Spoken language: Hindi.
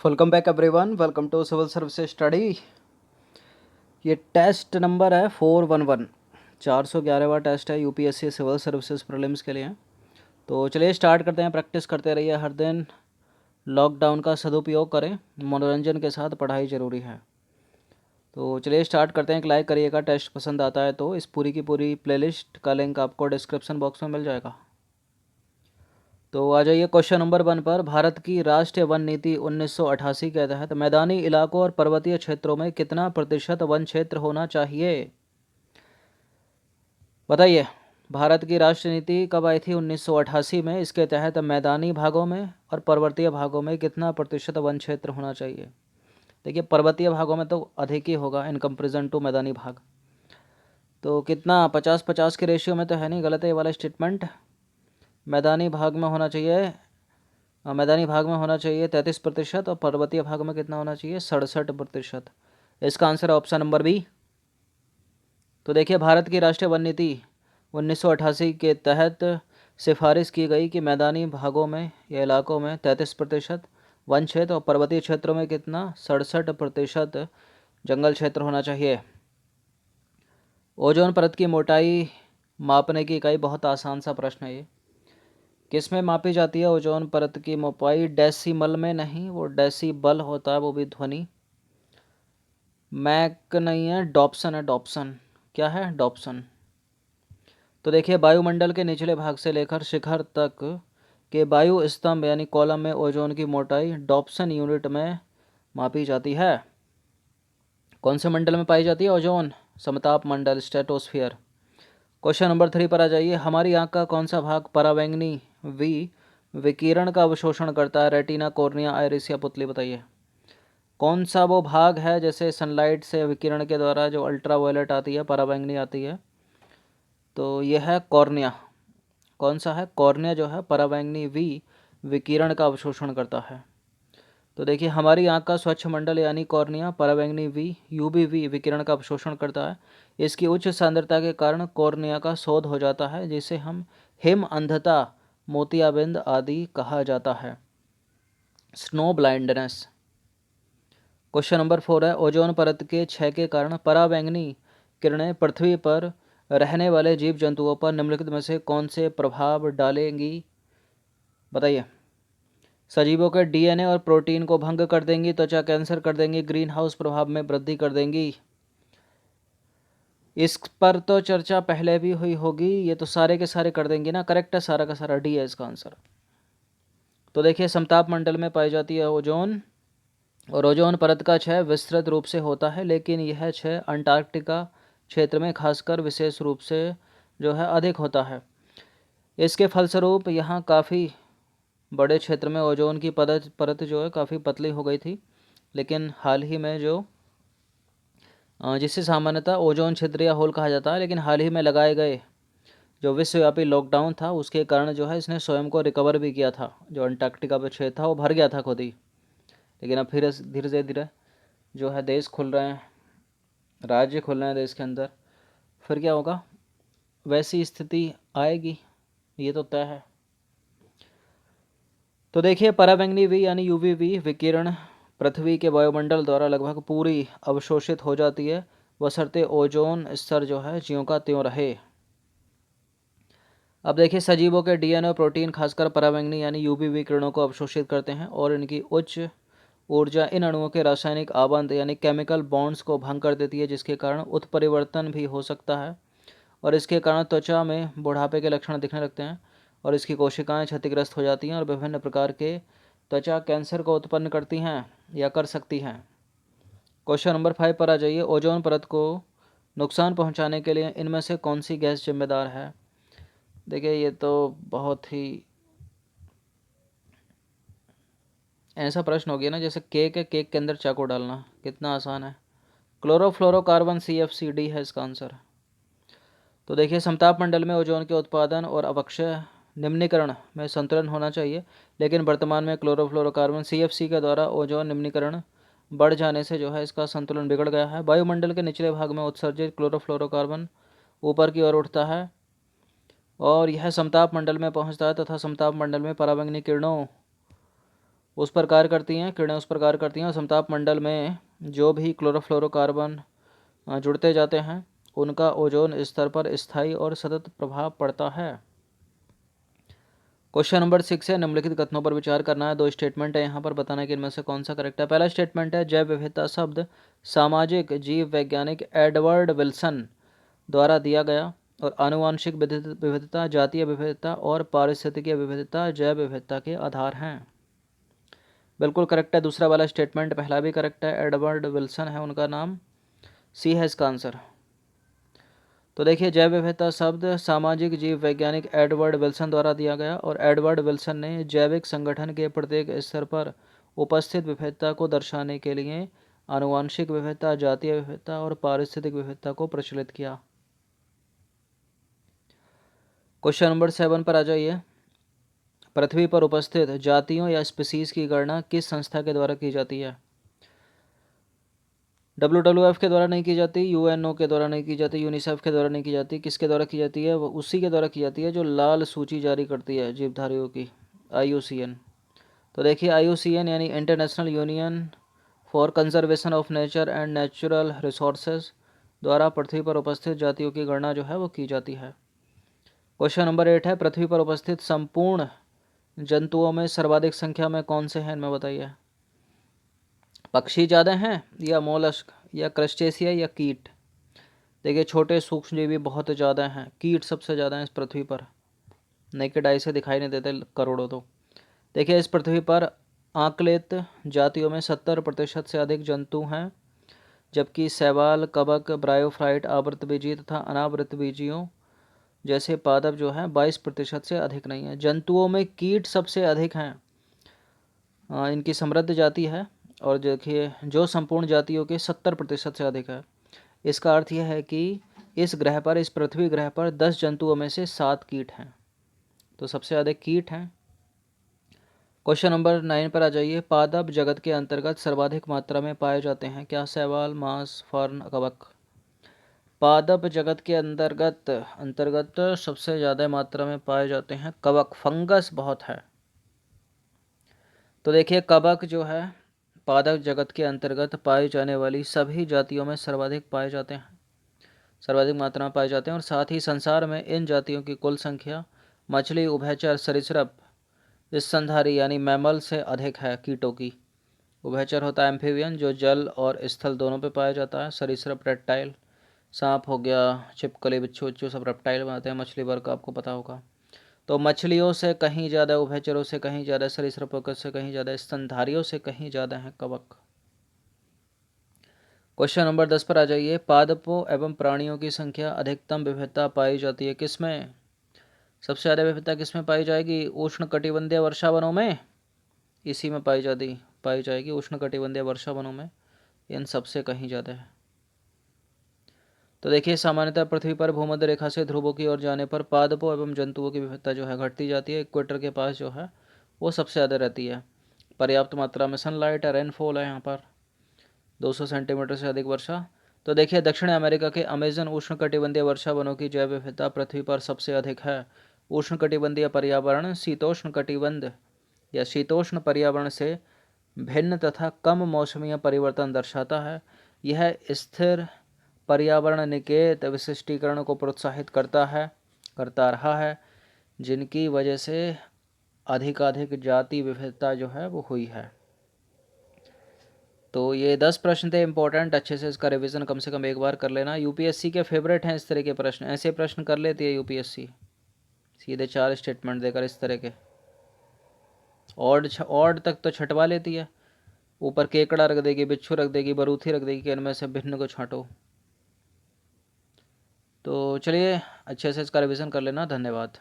Welcome back everyone, welcome to civil services study. ये टेस्ट नंबर है 411। 411वां टेस्ट है यूपीएससी सिविल सर्विसेज प्रीलिम्स के लिए। तो चलिए स्टार्ट करते हैं। प्रैक्टिस करते रहिए हर दिन। लॉकडाउन का सदुपयोग करें, मनोरंजन के साथ पढ़ाई ज़रूरी है। तो चलिए स्टार्ट करते हैं। एक लाइक करिएगा, टेस्ट पसंद आता है तो। इस पूरी की पूरी प्लेलिस्ट का लिंक आपको डिस्क्रिप्शन बॉक्स में मिल जाएगा। तो आ जाइए क्वेश्चन नंबर 1 पर। भारत की राष्ट्रीय वन नीति 1988 के तहत मैदानी इलाकों और पर्वतीय क्षेत्रों में कितना प्रतिशत वन क्षेत्र होना चाहिए? बताइए। भारत की राष्ट्रीय नीति कब आई थी? 1988 में। इसके तहत मैदानी भागों में और पर्वतीय भागों में कितना प्रतिशत वन क्षेत्र होना चाहिए? देखिए, पर्वतीय भागों में तो अधिक ही होगा इन कंपेरिजन टू मैदानी भाग। तो कितना? 50-50 के रेशियो में तो है नहीं, गलत है ये वाला स्टेटमेंट। मैदानी भाग में होना चाहिए मैदानी भाग में होना चाहिए 33% और पर्वतीय भाग में कितना होना चाहिए? 67%। इसका आंसर है ऑप्शन नंबर बी। तो देखिए, भारत की राष्ट्रीय वन नीति 1988 के तहत सिफारिश की गई कि मैदानी भागों में या इलाकों में 33% वन क्षेत्र और पर्वतीय क्षेत्रों में कितना? 67% जंगल क्षेत्र होना चाहिए। ओजोन परत की मोटाई मापने की इकाई, बहुत आसान सा प्रश्न है ये। किस में मापी जाती है ओजोन परत की मोटाई? डेसिमल में नहीं, वो डेसिबल होता है, वो भी ध्वनि। मैक नहीं है, डॉप्सन है। डॉप्सन क्या है? डॉप्सन। तो देखिए, वायुमंडल के निचले भाग से लेकर शिखर तक के वायु स्तंभ यानी कॉलम में ओजोन की मोटाई डॉप्सन यूनिट में मापी जाती है। कौन से मंडल में पाई जाती है ओजोन? समताप मंडल, स्ट्रेटोस्फियर। क्वेश्चन नंबर 3 पर आ जाइए। हमारी आंख का कौन सा भाग पराबैंगनी विकिरण का अवशोषण करता है? रेटिना, कॉर्निया, आइरिस या पुतली? बताइए कौन सा वो भाग है जैसे सनलाइट से विकिरण के द्वारा जो अल्ट्रावायलेट आती है, पराबैंगनी आती है। तो यह है कॉर्निया। कौन सा है? कॉर्निया जो है पराबैंगनी विकिरण का अवशोषण करता है। तो देखिए, हमारी आंख का स्वच्छ मंडल यानी कॉर्निया पराबैंगनी यूवीवी विकिरण का अवशोषण करता है। इसकी उच्च सांद्रता के कारण कॉर्निया का शोध हो जाता है, जिसे हम हिम अंधता, मोतियाबिंद आदि कहा जाता है। Snow blindness. क्वेश्चन नंबर 4 है। ओजोन परत के क्षय के कारण पराबैंगनी किरणें पृथ्वी पर रहने वाले जीव जंतुओं पर निम्नलिखित में से कौन से प्रभाव डालेंगी? बताइए। सजीवों के डीएनए और प्रोटीन को भंग कर देंगी, त्वचा कैंसर कर देंगी, ग्रीन हाउस प्रभाव में वृद्धि कर देंगी। इस पर तो चर्चा पहले भी हुई होगी। ये तो सारे के सारे कर देंगी ना। करेक्ट है, सारा का सारा डी है इसका आंसर। तो देखिए, समताप मंडल में पाई जाती है ओजोन, और ओजोन परत का क्षय विस्तृत रूप से होता है, लेकिन यह क्षय अंटार्कटिका क्षेत्र में खासकर विशेष रूप से जो है अधिक होता है। इसके फलस्वरूप यहाँ काफ़ी बड़े क्षेत्र में ओजोन की परत जो है काफ़ी पतली हो गई थी। लेकिन हाल ही में जो जिसे सामान्यतः ओजोन छिद्र या होल कहा जाता है, लेकिन हाल ही में लगाए गए जो विश्वव्यापी लॉकडाउन था उसके कारण जो है इसने स्वयं को रिकवर भी किया था। जो अंटार्कटिका पर क्षेत्र था वो भर गया था खुद ही। लेकिन अब फिर धीरे धीरे जो है देश खुल रहे हैं, राज्य खुल रहे हैं देश के अंदर, फिर क्या होगा? वैसी स्थिति आएगी, ये तो तय है। तो देखिए, पराबैंगनी यानी यूवीवी विकिरण पृथ्वी के वायुमंडल द्वारा लगभग पूरी अवशोषित हो जाती है, बशर्ते ओजोन स्तर जो है ज्यों का त्यों रहे। अब देखिए, सजीवों के डीएनए और प्रोटीन खासकर पराबैंगनी यानी यूवीवी किरणों को अवशोषित करते हैं, और इनकी उच्च ऊर्जा इन अणुओं के रासायनिक आबंध यानी केमिकल बॉन्ड्स को भंग कर देती है, जिसके कारण उत्परिवर्तन भी हो सकता है, और इसके कारण त्वचा में बुढ़ापे के लक्षण दिखने लगते हैं, और इसकी कोशिकाएं क्षतिग्रस्त हो जाती हैं और विभिन्न प्रकार के त्वचा कैंसर को उत्पन्न करती हैं या कर सकती हैं। क्वेश्चन नंबर 5 पर आ जाइए। ओजोन परत को नुकसान पहुंचाने के लिए इनमें से कौन सी गैस जिम्मेदार है? देखिए, ये तो बहुत ही ऐसा प्रश्न हो गया ना जैसे केक है, केक के अंदर चाकू डालना, कितना आसान है। क्लोरोफ्लोरोकार्बन CFCD है इसका आंसर। तो देखिए, समताप मंडल में ओजोन के उत्पादन और अवक्षय निम्नीकरण में संतुलन होना चाहिए, लेकिन वर्तमान में क्लोरोफ्लोरोकार्बन CFC के द्वारा ओजोन निम्नीकरण बढ़ जाने से जो है इसका संतुलन बिगड़ गया है। वायुमंडल के निचले भाग में उत्सर्जित क्लोरोफ्लोरोकार्बन ऊपर की ओर उठता है और यह समताप मंडल में पहुंचता है, तथा समताप मंडल में पराबैंगनी किरणों उस पर कार्य करती हैं, किरणें उस पर कार्य करती हैं और समताप मंडल में जो भी क्लोरोफ्लोरोकार्बन जुड़ते जाते हैं उनका ओजोन स्तर पर स्थायी और सतत प्रभाव पड़ता है। क्वेश्चन नंबर 6 है, निम्नलिखित कथनों पर विचार करना है। 2 स्टेटमेंट है यहाँ पर, बताना कि इनमें से कौन सा करेक्ट है। पहला स्टेटमेंट है, जैव विविधता शब्द सामाजिक जीव वैज्ञानिक एडवर्ड विल्सन द्वारा दिया गया और आनुवांशिक विविधता, जातीय विविधता और पारिस्थितिकीय विविधता जैव विविधता के आधार हैं। बिल्कुल करेक्ट है दूसरा वाला स्टेटमेंट, पहला भी करेक्ट है, एडवर्ड विल्सन है उनका नाम, सी है इसका आंसर। तो देखिए, जैव विविधता शब्द सामाजिक जीव वैज्ञानिक एडवर्ड विल्सन द्वारा दिया गया और एडवर्ड विल्सन ने जैविक संगठन के प्रत्येक स्तर पर उपस्थित विविधता को दर्शाने के लिए आनुवांशिक विविधता, जातीय विविधता और पारिस्थितिक विविधता को प्रचलित किया। क्वेश्चन नंबर 7 पर आ जाइए। पृथ्वी पर उपस्थित जातियों या स्पीसीज की गणना किस संस्था के द्वारा की जाती है? WWF के द्वारा नहीं की जाती, UNO के द्वारा नहीं की जाती, यूनिसेफ के द्वारा नहीं की जाती, किसके द्वारा की जाती है? वो उसी के द्वारा की जाती है जो लाल सूची जारी करती है जीवधारियों की, IUCN। तो देखिए, IUCN यानी international union for conservation of nature and natural resources द्वारा पृथ्वी पर उपस्थित जातियों की गणना जो है वो की जाती है। क्वेश्चन नंबर 8 है, पृथ्वी पर उपस्थित संपूर्ण जंतुओं में सर्वाधिक संख्या में कौन से हैं, इनमें बताइए। पक्षी ज़्यादा हैं या मोलस्क या क्रस्टेशिया या कीट? देखिए, छोटे सूक्ष्मजीवी बहुत ज़्यादा हैं, कीट सबसे ज़्यादा हैं इस पृथ्वी पर, नेकेड आई से दिखाई नहीं देते करोड़ों। तो देखिए, इस पृथ्वी पर आंकलित जातियों में 70% से अधिक जंतु हैं, जबकि शैवाल, कवक, ब्रायोफाइट, आवृतबीजी तथा अनावृतबीजियों जैसे पादप जो हैं 22% से अधिक नहीं है। जंतुओं में कीट सबसे अधिक हैं, इनकी समृद्ध जाति है, और देखिए जो संपूर्ण जातियों के 70% से अधिक है। इसका अर्थ यह है कि इस ग्रह पर, इस पृथ्वी ग्रह पर 10 जंतुओं में से 7 कीट हैं, तो सबसे अधिक कीट हैं। क्वेश्चन नंबर 9 पर आ जाइए। पादप जगत के अंतर्गत सर्वाधिक मात्रा में पाए जाते हैं क्या? शैवाल, मांस, फर्न, कवक? पादप जगत के अंतर्गत सबसे ज़्यादा मात्रा में पाए जाते हैं कवक, फंगस बहुत है। तो देखिए, कवक जो है पादप जगत के अंतर्गत पाई जाने वाली सभी जातियों में सर्वाधिक पाए जाते हैं, सर्वाधिक मात्रा में पाए जाते हैं, और साथ ही संसार में इन जातियों की कुल संख्या मछली, उभयचर, सरीसृप, स्तनधारी यानी मैमल से अधिक है कीटों की। उभयचर होता है एम्फीबियन जो जल और स्थल दोनों पे पाया जाता है, सरीसृप रेप्टाइल, सांप हो गया, छिपकली, बिच्छू उच्छू सब रेप्टाइल बनाते हैं, मछली वर्ग आपको पता होगा। तो मछलियों से कहीं ज़्यादा, उभयचरों से कहीं ज़्यादा, सरीसृपों से कहीं ज़्यादा, स्तनधारियों से कहीं ज़्यादा है कवक। क्वेश्चन नंबर 10 पर आ जाइए। पादपों एवं प्राणियों की संख्या अधिकतम विविधता पाई जाती है किसमें? सबसे ज़्यादा विविधता किसमें पाई जाएगी? उष्ण कटिबंधीय वर्षा वनों में, इसी में पाई जाएगी उष्ण कटिबंधीय वर्षा वनों में, इन सबसे कहीं ज़्यादा है। तो देखिए, सामान्यतः पृथ्वी पर भूमध्य रेखा से ध्रुवों की ओर जाने पर पादपों एवं जंतुओं की विविधता जो है घटती जाती है। इक्वेटर के पास जो है वो सबसे ज़्यादा रहती है। पर्याप्त मात्रा में सनलाइट है, रेनफॉल है यहाँ पर 200 सेंटीमीटर से अधिक वर्षा। तो देखिए, दक्षिण अमेरिका के अमेजन उष्णकटिबंधीय वर्षा वनों की जैव विविधता पृथ्वी पर सबसे अधिक है। उष्णकटिबंधीय पर्यावरण शीतोष्ण कटिबंध या शीतोष्ण पर्यावरण से भिन्न तथा कम मौसमीय परिवर्तन दर्शाता है। यह स्थिर पर्यावरण निकेत विशिष्टीकरण को प्रोत्साहित करता रहा है, जिनकी वजह से अधिकाधिक जाति विविधता जो है वो हुई है। तो ये 10 प्रश्न थे इंपॉर्टेंट, अच्छे से इसका रिवीजन कम से कम एक बार कर लेना। यूपीएससी के फेवरेट हैं इस तरह के प्रश्न, ऐसे प्रश्न कर लेती है यूपीएससी, सीधे 4 स्टेटमेंट देकर इस तरह के। ऑड तक तो छटवा लेती है, ऊपर केकड़ा रख देगी, बिच्छू रख देगी, बरूथी रख देगी कि इनमें से भिन्न को छांटो। तो चलिए अच्छे से इसका रिवीजन कर लेना। धन्यवाद।